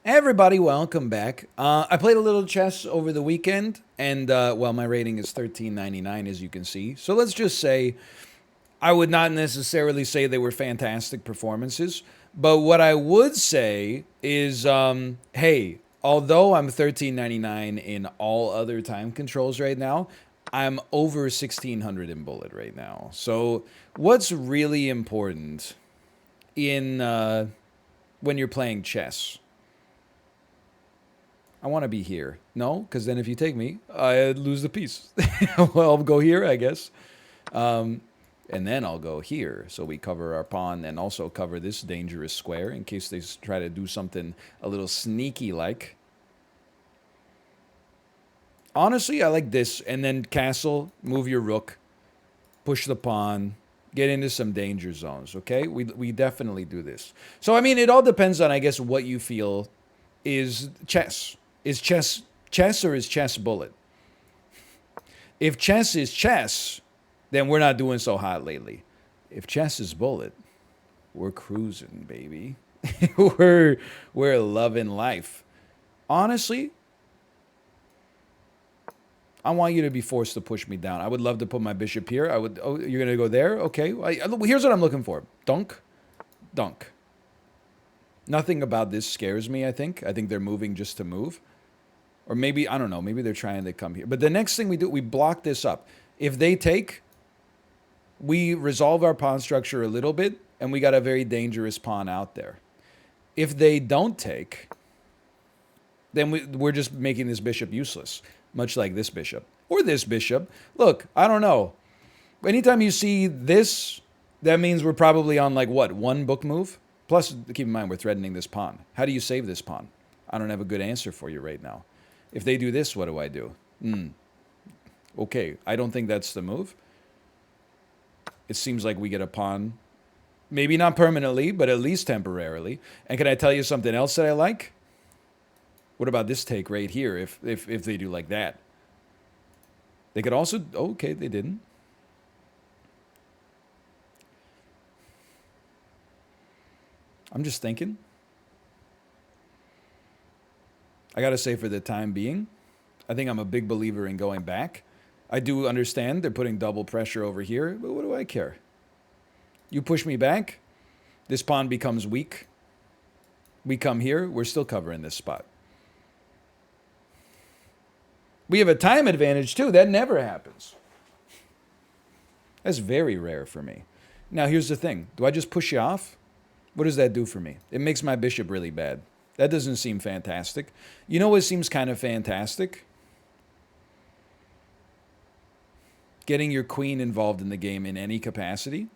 Hey everybody, welcome back. I played a little chess over the weekend, and well, my rating is 1399, as you can see. So let's just say I would not necessarily say they were fantastic performances, but what I would say is, hey, although I'm 1399 in all other time controls right now, I'm over 1600 in bullet right now. So what's really important in when you're playing chess? I want to be here. No, because then if you take me, I lose the piece. Well, I'll go here, I guess. And then I'll go here. So we cover our pawn and also cover this dangerous square in case they try to do something a little sneaky like. Honestly, I like this. And then castle, move your rook, push the pawn, get into some danger zones, okay? We definitely do this. So, I mean, it all depends on, I guess, what you feel is chess. Is chess chess or is chess bullet? If chess is chess, then we're not doing so hot lately. If chess is bullet, we're cruising, baby. we're loving life. Honestly, I want you to be forced to push me down. I would love to put my bishop here. I would. Oh, you're gonna go there? Okay. Here's what I'm looking for. Dunk, dunk. Nothing about this scares me. I think they're moving just to move. Or maybe, I don't know, maybe they're trying to come here. But the next thing we do, we block this up. If they take, we resolve our pawn structure a little bit, and we got a very dangerous pawn out there. If they don't take, then we're just making this bishop useless, much like this bishop. Or this bishop. Look, I don't know. Anytime you see this, that means we're probably on, like, what, one book move? Plus, keep in mind, we're threatening this pawn. How do you save this pawn? I don't have a good answer for you right now. If they do this, what do I do? Okay, I don't think that's the move. It seems like we get a pawn. Maybe not permanently, but at least temporarily. And can I tell you something else that I like? What about this take right here if they do like that? They could also... Okay, they didn't. I'm just thinking. I got to say, for the time being, I think I'm a big believer in going back. I do understand they're putting double pressure over here, but what do I care? You push me back, this pawn becomes weak. We come here, we're still covering this spot. We have a time advantage, too. That never happens. That's very rare for me. Now, here's the thing. Do I just push you off? What does that do for me? It makes my bishop really bad. That doesn't seem fantastic. You know what seems kind of fantastic? Getting your queen involved in the game in any capacity.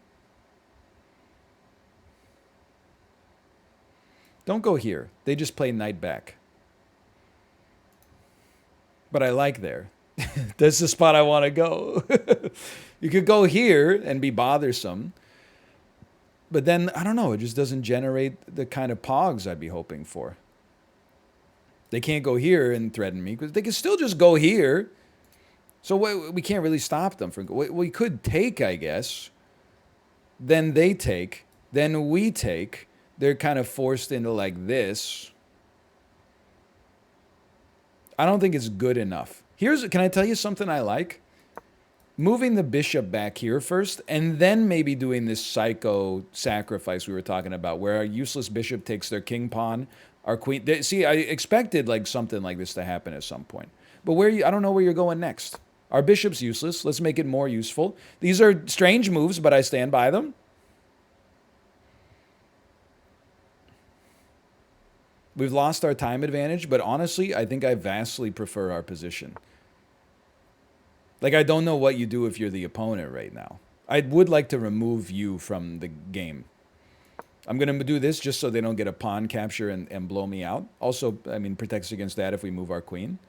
Don't go here. They just play knight back. But I like there. That's the spot I want to go. You could go here and be bothersome. But then, I don't know, it just doesn't generate the kind of pogs I'd be hoping for. They can't go here and threaten me, because they can still just go here. So we can't really stop them from... We could take, I guess. Then they take. Then we take. They're kind of forced into like this. I don't think it's good enough. Can I tell you something I like? Moving the bishop back here first, and then maybe doing this psycho sacrifice we were talking about, where our useless bishop takes their king pawn, our queen... See, I expected like something like this to happen at some point. But I don't know where you're going next. Our bishop's useless. Let's make it more useful. These are strange moves, but I stand by them. We've lost our time advantage, but honestly, I think I vastly prefer our position. Like, I don't know what you do if you're the opponent right now. I would like to remove you from the game. I'm going to do this just so they don't get a pawn capture and blow me out. Also, I mean, protects against that if we move our queen.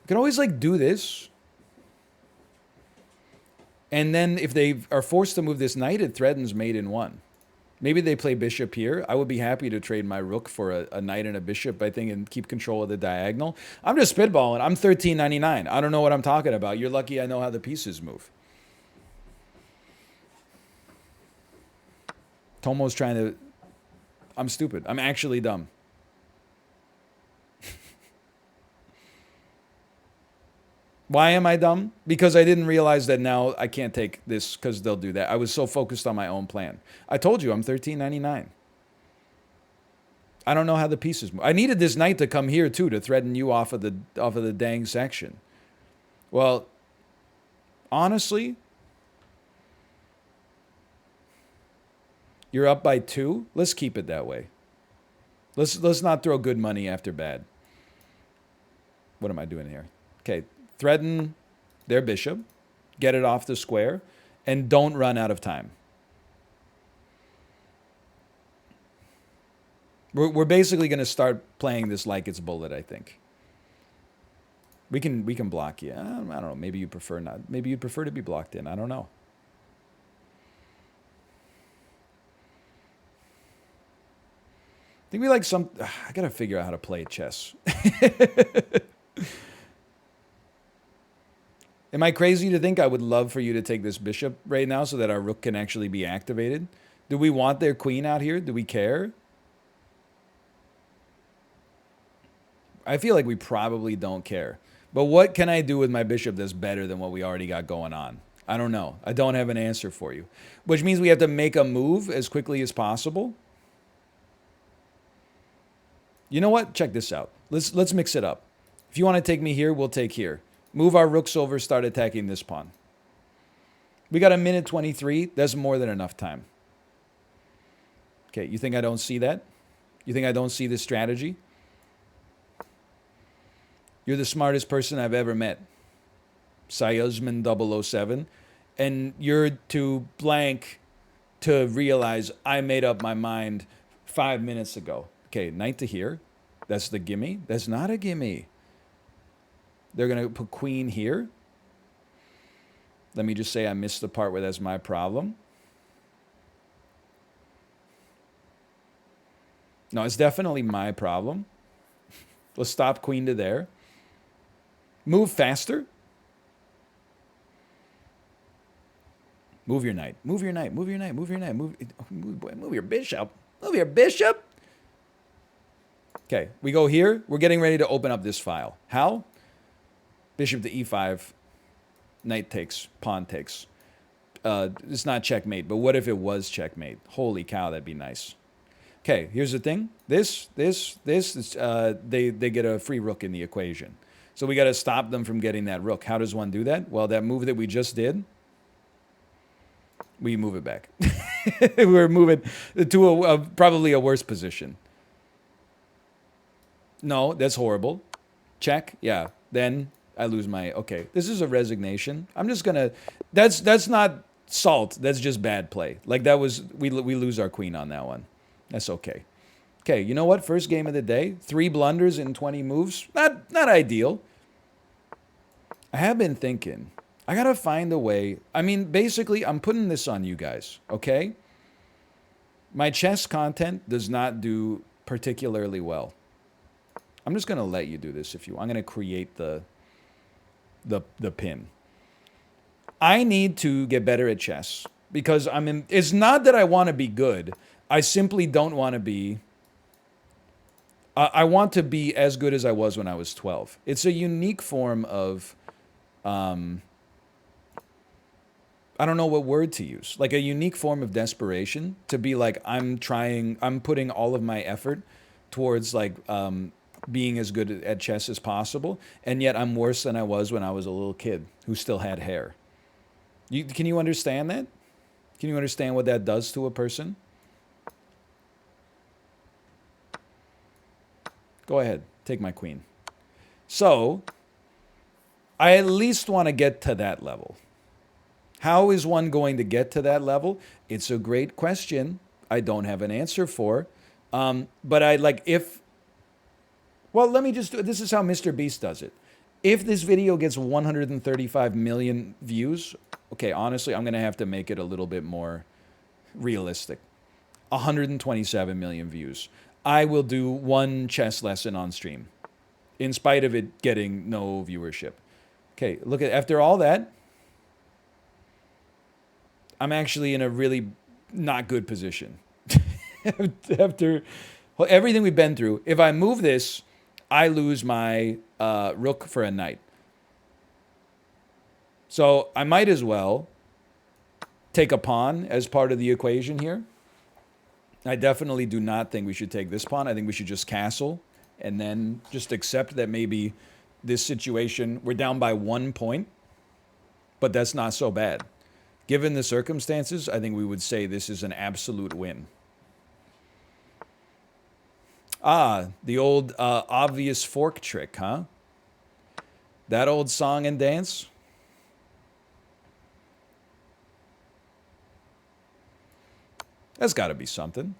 We can always, like, do this. And then if they are forced to move this knight, it threatens mate in one. Maybe they play bishop here. I would be happy to trade my rook for a knight and a bishop, I think, and keep control of the diagonal. I'm just spitballing. I'm 1399. I don't know what I'm talking about. You're lucky I know how the pieces move. Tomo's trying to I'm stupid. I'm actually dumb. Why am I dumb? Because I didn't realize that now I can't take this because they'll do that. I was so focused on my own plan. I told you I'm 13.99. I don't know how the pieces move. I needed this knight to come here too to threaten you off of the dang section. Well, honestly, you're up by 2. Let's keep it that way. Let's not throw good money after bad. What am I doing here? Okay, threaten their bishop, get it off the square, and don't run out of time. We're basically going to start playing this like it's bullet, I think. We can block you. I don't know. Maybe you prefer not. Maybe you'd prefer to be blocked in. I don't know. I think we like some... I got to figure out how to play chess. Am I crazy to think I would love for you to take this bishop right now so that our rook can actually be activated? Do we want their queen out here? Do we care? I feel like we probably don't care. But what can I do with my bishop that's better than what we already got going on? I don't know. I don't have an answer for you. Which means we have to make a move as quickly as possible. You know what? Check this out. Let's mix it up. If you want to take me here, we'll take here. Move our rooks over, start attacking this pawn. We got 1:23. That's more than enough time. Okay, you think I don't see that? You think I don't see this strategy? You're the smartest person I've ever met. Sayuzman 007. And you're too blank to realize I made up my mind 5 minutes ago. Okay, knight to here. That's the gimme. That's not a gimme. They're going to put queen here. Let me just say I missed the part where that's my problem. No, it's definitely my problem. Let's stop queen to there. Move faster. Move your knight. Move your knight. Move your knight. Move your knight. Move your bishop. Move your bishop. Okay, we go here. We're getting ready to open up this file. How? Bishop to e5. Knight takes. Pawn takes. It's not checkmate, but what if it was checkmate? Holy cow, that'd be nice. Okay, here's the thing. This, they get a free rook in the equation. So we got to stop them from getting that rook. How does one do that? Well, that move that we just did, we move it back. We're moving to probably a worse position. No, that's horrible. Check. Yeah. Then I lose my... Okay, this is a resignation. I'm just going to... That's not salt. That's just bad play. Like that was... We lose our queen on that one. That's okay. Okay, you know what? First game of the day. 3 blunders in 20 moves. Not ideal. I have been thinking. I got to find a way. I mean, basically, I'm putting this on you guys. Okay? My chess content does not do particularly well. I'm just going to let you do this if you want. I'm going to create the pin. I need to get better at chess because it's not that I want to be good. I simply don't want to be... I want to be as good as I was when I was 12. It's a unique form of... I don't know what word to use. Like a unique form of desperation to be like, I'm putting all of my effort towards like being as good at chess as possible. And yet I'm worse than I was when I was a little kid who still had hair. Can you understand that? Can you understand what that does to a person? Go ahead. Take my queen. So I at least want to get to that level. How is one going to get to that level? It's a great question. I don't have an answer for. But I like if... Well, let me just... This is how Mr. Beast does it. If this video gets 135 million views... Okay, honestly, I'm going to have to make it a little bit more realistic. 127 million views. I will do 1 chess lesson on stream. In spite of it getting no viewership. Okay, look at... After all that... I'm actually in a really not good position. After everything we've been through, if I move this, I lose my rook for a knight. So I might as well take a pawn as part of the equation here. I definitely do not think we should take this pawn. I think we should just castle and then just accept that maybe this situation, we're down by 1 point, but that's not so bad. Given the circumstances, I think we would say this is an absolute win. Ah, the old obvious fork trick, huh? That old song and dance? That's got to be something.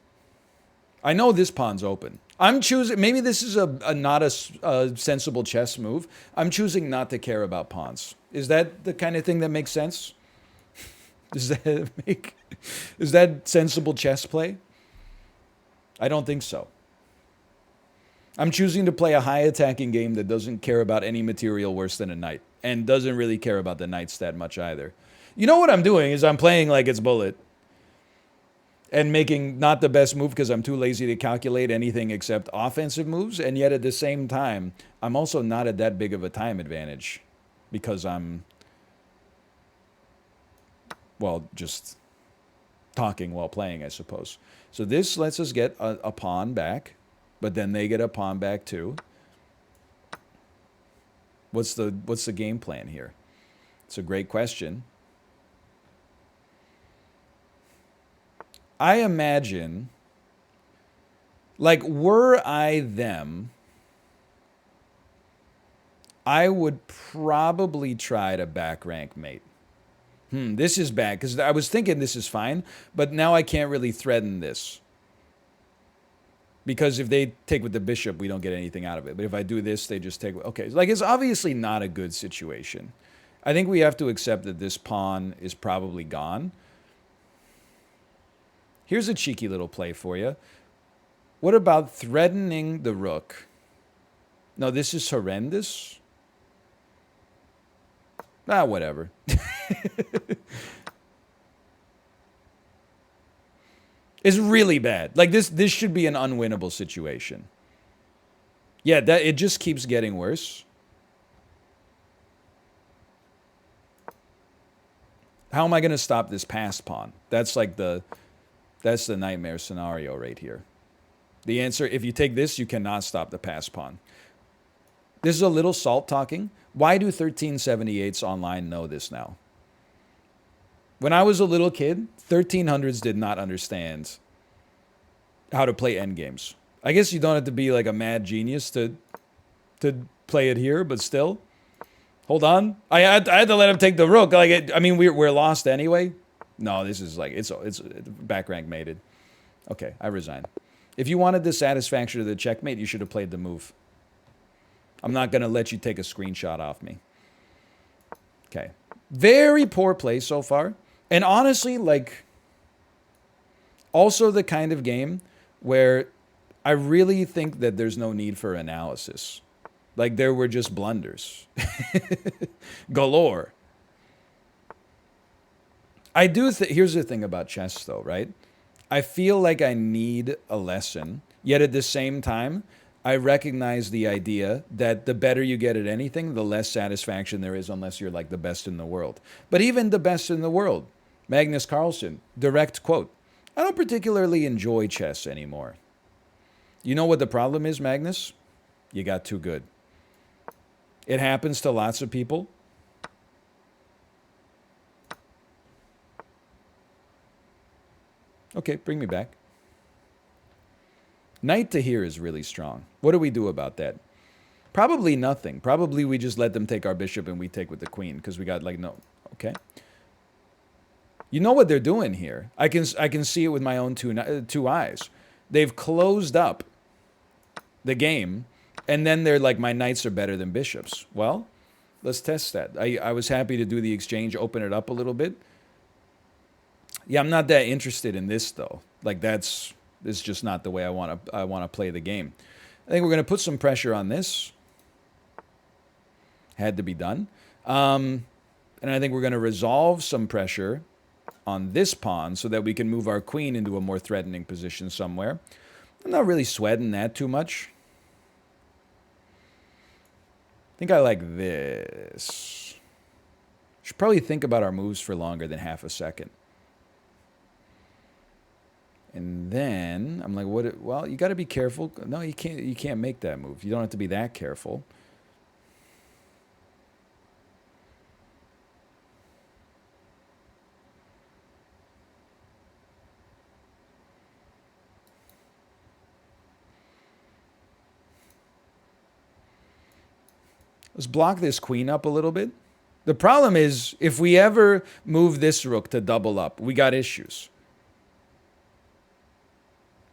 I know this pawn's open. I'm choosing, maybe this is not a sensible chess move. I'm choosing not to care about pawns. Is that the kind of thing that makes sense? Is that sensible chess play? I don't think so. I'm choosing to play a high attacking game that doesn't care about any material worse than a knight, and doesn't really care about the knights that much either. You know what I'm doing is I'm playing like it's bullet and making not the best move because I'm too lazy to calculate anything except offensive moves, and yet at the same time, I'm also not at that big of a time advantage because I'm, well, just talking while playing, I suppose. So this lets us get a pawn back, but then they get a pawn back too. What's the game plan here? It's a great question. I imagine, like, were I them, I would probably try to back rank mate. This is bad, because I was thinking this is fine, but now I can't really threaten this. Because if they take with the bishop, we don't get anything out of it. But if I do this, they just take... Okay, like, it's obviously not a good situation. I think we have to accept that this pawn is probably gone. Here's a cheeky little play for you. What about threatening the rook? No, this is horrendous. Ah, whatever. It's really bad. Like, this should be an unwinnable situation. Yeah, it just keeps getting worse. How am I going to stop this passed pawn? That's like that's the nightmare scenario right here. The answer, if you take this, you cannot stop the pass pawn. This is a little salt talking. Why do 1378s online know this now? When I was a little kid, 1300s did not understand how to play endgames. I guess you don't have to be like a mad genius to play it here, but still. Hold on. I had to let him take the rook. Like, I mean, we're lost anyway. No, this is like, it's back rank mated. Okay, I resign. If you wanted the satisfaction of the checkmate, you should have played the move. I'm not going to let you take a screenshot off me. Okay. Very poor play so far. And honestly, like, also the kind of game where I really think that there's no need for analysis. Like, there were just blunders. Galore. I do here's the thing about chess, though, right? I feel like I need a lesson, yet at the same time, I recognize the idea that the better you get at anything, the less satisfaction there is unless you're like the best in the world. But even the best in the world, Magnus Carlsen, direct quote, I don't particularly enjoy chess anymore. You know what the problem is, Magnus? You got too good. It happens to lots of people. Okay, bring me back. Knight to here is really strong. What do we do about that? Probably nothing. Probably we just let them take our bishop and we take with the queen because we got like no. Okay. You know what they're doing here? I can see it with my own two eyes. They've closed up the game, and then they're like, my knights are better than bishops. Well, let's test that. I was happy to do the exchange, open it up a little bit. Yeah, I'm not that interested in this though. Like this is just not the way I want to play the game. I think we're going to put some pressure on this. Had to be done. And I think we're going to resolve some pressure on this pawn so that we can move our queen into a more threatening position somewhere. I'm not really sweating that too much. I think I like this. Should probably think about our moves for longer than half a second. And then I'm like, what? Well, you got to be careful. No, you can't. You can't make that move. You don't have to be that careful. Let's block this queen up a little bit. The problem is, if we ever move this rook to double up, we got issues.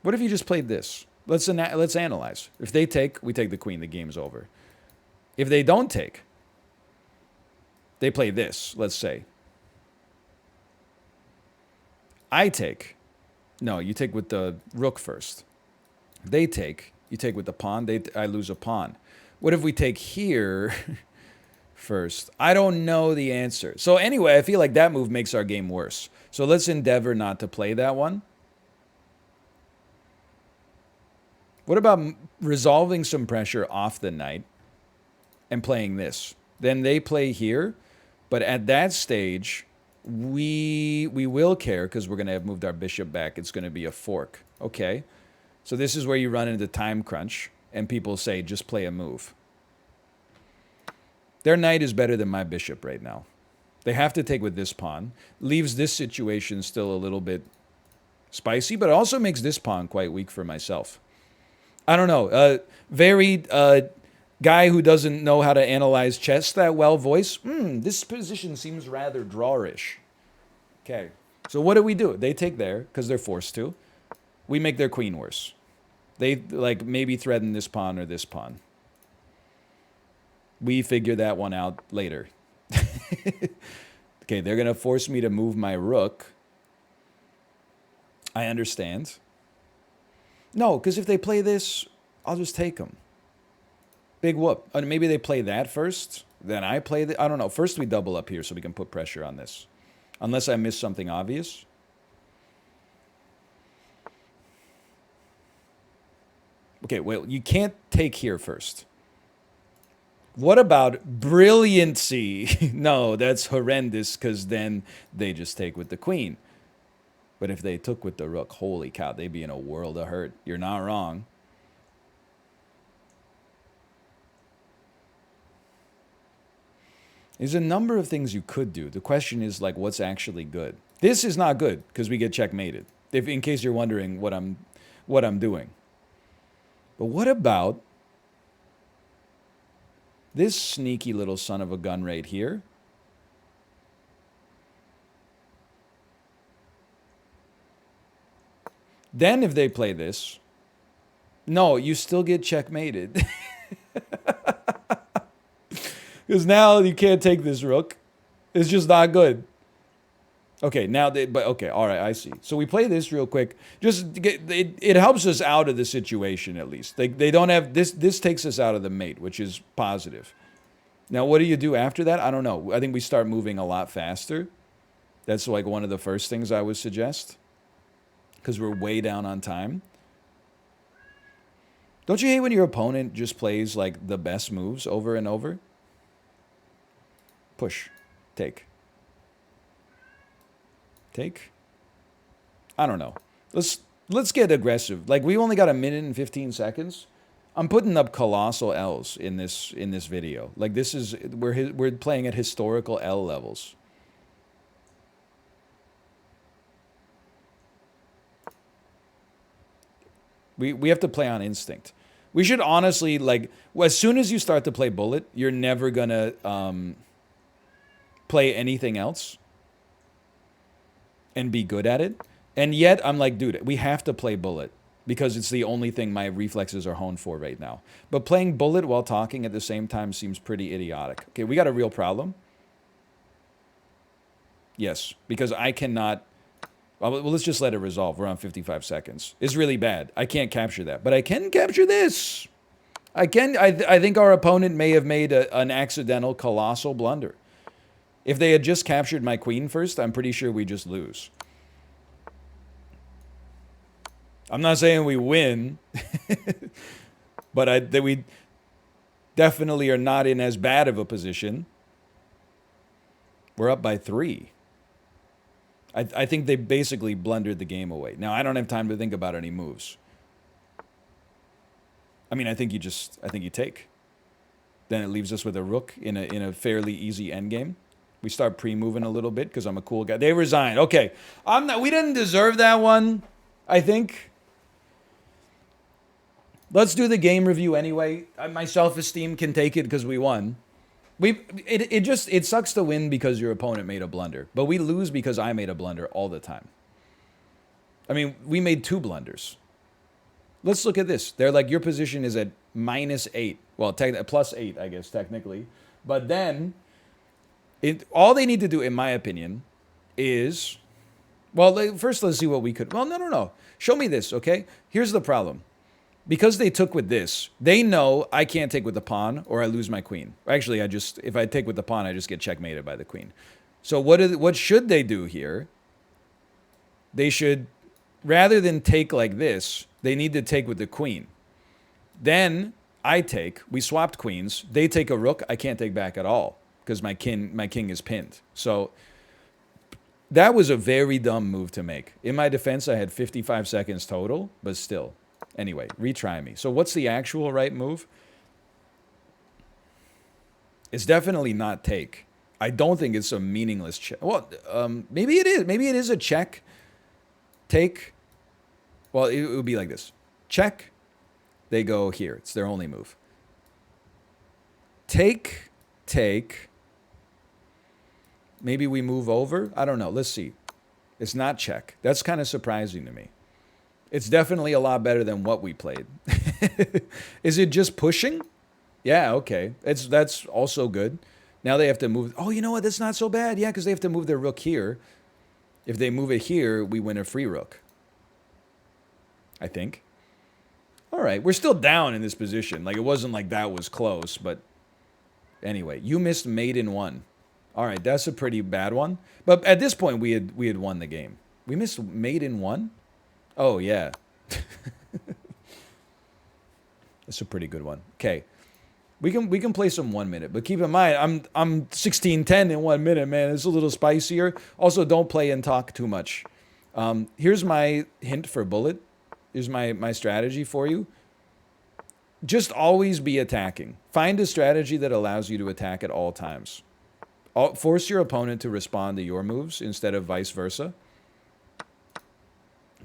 What if you just played this? Let's analyze. If they take, we take the queen. The game's over. If they don't take, they play this, let's say. I take. No, you take with the rook first. They take. You take with the pawn. I lose a pawn. What if we take here first? I don't know the answer. So anyway, I feel like that move makes our game worse. So let's endeavor not to play that one. What about resolving some pressure off the knight and playing this? Then they play here, but at that stage, we will care because we're going to have moved our bishop back. It's going to be a fork. Okay. So this is where you run into time crunch, and people say, just play a move. Their knight is better than my bishop right now. They have to take with this pawn. Leaves this situation still a little bit spicy, but also makes this pawn quite weak for myself. I don't know. Very guy who doesn't know how to analyze chess that well voice. This position seems rather drawish. Okay. So what do? They take there because they're forced to. We make their queen worse. They like maybe threaten this pawn or this pawn. We figure that one out later. Okay, they're going to force me to move my rook. I understand. No, because if they play this, I'll just take them. Big whoop. Maybe they play that first, then I play the... I don't know. First we double up here so we can put pressure on this. Unless I miss something obvious. Okay, well, you can't take here first. What about brilliancy? No, that's horrendous because then they just take with the queen. But if they took with the rook, holy cow, they'd be in a world of hurt. You're not wrong. There's a number of things you could do. The question is, like, what's actually good? This is not good because we get checkmated. In case you're wondering what I'm doing. But what about this sneaky little son of a gun right here? Then if they play this, no, you still get checkmated. Because now you can't take this rook. It's just not good. Okay, now okay, all right, I see. So we play this real quick. Just to get, it helps us out of the situation at least. They don't have this. This takes us out of the mate, which is positive. Now, what do you do after that? I don't know. I think we start moving a lot faster. That's like one of the first things I would suggest. Because we're way down on time. Don't you hate when your opponent just plays like the best moves over and over? Push. Take. Take. I don't know. Let's get aggressive. Like, we only got 1 minute and 15 seconds. I'm putting up colossal L's in this video. Like, this is we're playing at historical L levels. We have to play on instinct. We should honestly, like, as soon as you start to play bullet, you're never gonna play anything else and be good at it. And yet, I'm like, dude, we have to play bullet because it's the only thing my reflexes are honed for right now. But playing bullet while talking at the same time seems pretty idiotic. Okay, we got a real problem. Yes, because I cannot... Well, let's just let it resolve. We're on 55 seconds. It's really bad. I can't capture that. But I can capture this. I think our opponent may have made an accidental colossal blunder. If they had just captured my queen first, I'm pretty sure we just lose. I'm not saying we win, but that we definitely are not in as bad of a position. We're up by 3. I think they basically blundered the game away. Now, I don't have time to think about any moves. I mean, I think you take. Then it leaves us with a rook in a fairly easy endgame. We start pre-moving a little bit because I'm a cool guy. They resigned. Okay. We didn't deserve that one, I think. Let's do the game review anyway. My self-esteem can take it because we won. It sucks to win because your opponent made a blunder, but we lose because I made a blunder all the time. I mean, we made 2 blunders. Let's look at this. They're like, your position is at -8. Well, +8, I guess, technically. But then, all they need to do, in my opinion, is... Well, first let's see what we could... Well, no. Show me this, okay? Here's the problem. Because they took with this, they know I can't take with the pawn or I lose my queen. Actually, if I take with the pawn, I just get checkmated by the queen. So what should they do here? They should, rather than take like this, they need to take with the queen. Then I take, we swapped queens. They take a rook, I can't take back at all because my king is pinned. So that was a very dumb move to make. In my defense, I had 55 seconds total, but still. Anyway, retry me. So what's the actual right move? It's definitely not take. I don't think it's a meaningless check. Well, maybe it is. Maybe it is a check. Take. Well, it would be like this. Check. They go here. It's their only move. Take. Take. Maybe we move over. I don't know. Let's see. It's not check. That's kind of surprising to me. It's definitely a lot better than what we played. Is it just pushing? Yeah, okay. That's also good. Now they have to move. Oh, you know what? That's not so bad. Yeah, because they have to move their rook here. If they move it here, we win a free rook. I think. All right. We're still down in this position. Like, it wasn't like that was close, but anyway. You missed mate in 1. All right, that's a pretty bad one. But at this point, we had won the game. We missed mate in 1? Oh, yeah. That's a pretty good one. Okay. We can play some 1 minute, but keep in mind, I'm 16-10 in 1 minute, man. It's a little spicier. Also, don't play and talk too much. Here's my hint for bullet. Here's my strategy for you. Just always be attacking. Find a strategy that allows you to attack at all times. Force your opponent to respond to your moves instead of vice versa.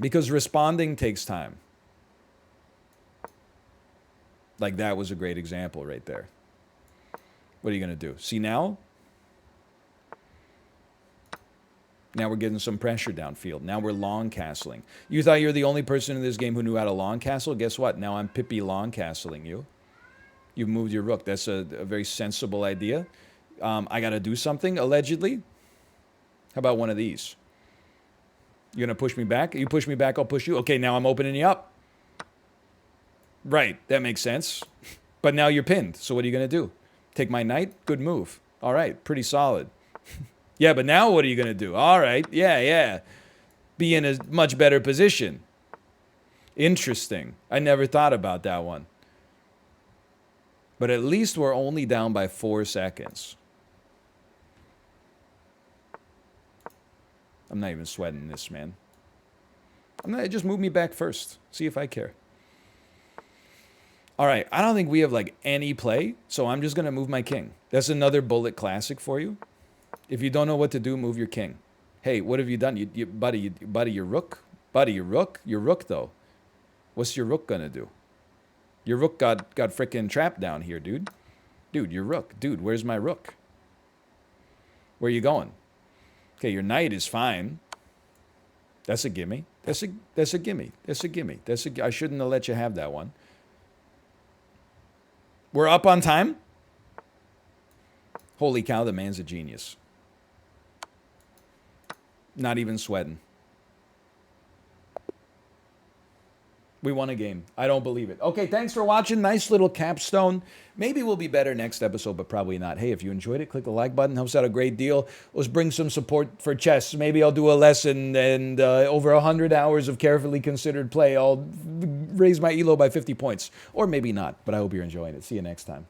Because responding takes time. Like, that was a great example right there. What are you going to do? See now? Now we're getting some pressure downfield. Now we're long castling. You thought you were the only person in this game who knew how to long castle? Guess what? Now I'm Pippi long castling you. You've moved your rook. That's a very sensible idea. I got to do something, allegedly. How about one of these? You're going to push me back? You push me back, I'll push you. Okay, now I'm opening you up. Right, that makes sense. But now you're pinned, so what are you going to do? Take my knight? Good move. All right, pretty solid. Yeah, but now what are you going to do? All right, yeah. Be in a much better position. Interesting. I never thought about that one. But at least we're only down by 4 seconds. I'm not even sweating this, man. Just move me back first. See if I care. All right, I don't think we have, like, any play, so I'm just going to move my king. That's another bullet classic for you. If you don't know what to do, move your king. Hey, what have you done? Buddy, your rook? Buddy, your rook? Your rook, though. What's your rook going to do? Your rook got frickin' trapped down here, dude. Dude, your rook. Dude, where's my rook? Where are you going? Okay, your knight is fine. That's a gimme. That's a gimme. That's a gimme. I shouldn't have let you have that one. We're up on time? Holy cow, the man's a genius. Not even sweating. We won a game. I don't believe it. Okay, thanks for watching. Nice little capstone. Maybe we'll be better next episode, but probably not. Hey, if you enjoyed it, click the like button. Helps out a great deal. Let's bring some support for chess. Maybe I'll do a lesson, and over 100 hours of carefully considered play, I'll raise my elo by 50 points. Or maybe not, but I hope you're enjoying it. See you next time.